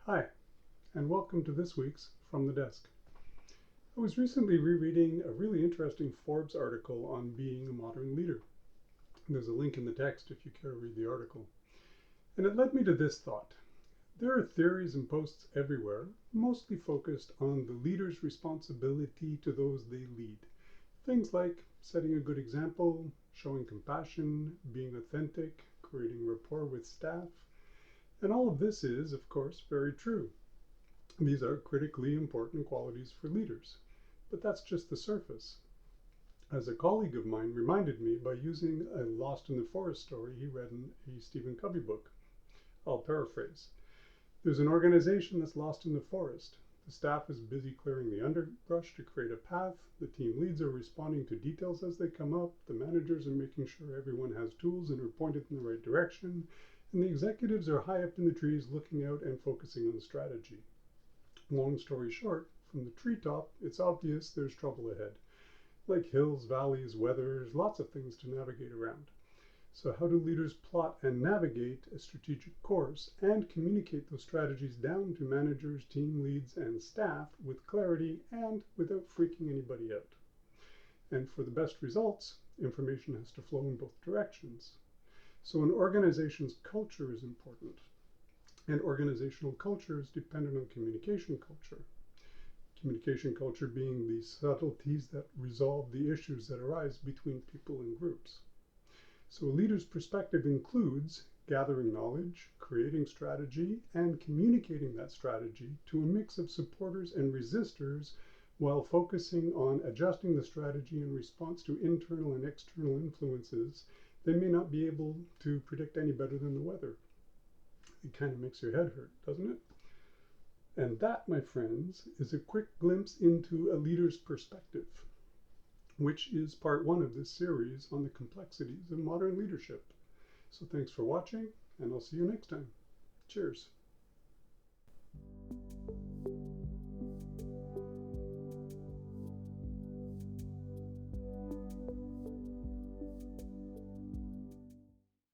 Hi, and welcome to this week's From the Desk. I was recently rereading a really interesting Forbes article on being a modern leader. There's a link in the text if you care to read the article. And it led me to this thought. There are theories and posts everywhere, mostly focused on the leader's responsibility to those they lead. Things like setting a good example, showing compassion, being authentic, creating rapport with staff. And all of this is, of course, very true. These are critically important qualities for leaders, but that's just the surface. As a colleague of mine reminded me by using a Lost in the Forest story he read in a Stephen Covey book. I'll paraphrase. There's an organization that's lost in the forest. The staff is busy clearing the underbrush to create a path. The team leads are responding to details as they come up. The managers are making sure everyone has tools and are pointed in the right direction. And the executives are high up in the trees looking out and focusing on strategy. Long story short, from the treetop, it's obvious there's trouble ahead. Like hills, valleys, weather, lots of things to navigate around. So how do leaders plot and navigate a strategic course and communicate those strategies down to managers, team leads, and staff with clarity and without freaking anybody out? And for the best results, information has to flow in both directions. So an organization's culture is important. And organizational culture is dependent on communication culture. Communication culture being the subtleties that resolve the issues that arise between people and groups. So a leader's perspective includes gathering knowledge, creating strategy, and communicating that strategy to a mix of supporters and resistors while focusing on adjusting the strategy in response to internal and external influences they may not be able to predict any better than the weather. It kind of makes your head hurt, doesn't it? And that, my friends, is a quick glimpse into a leader's perspective, which is part one of this series on the complexities of modern leadership. So thanks for watching, and I'll see you next time. Cheers.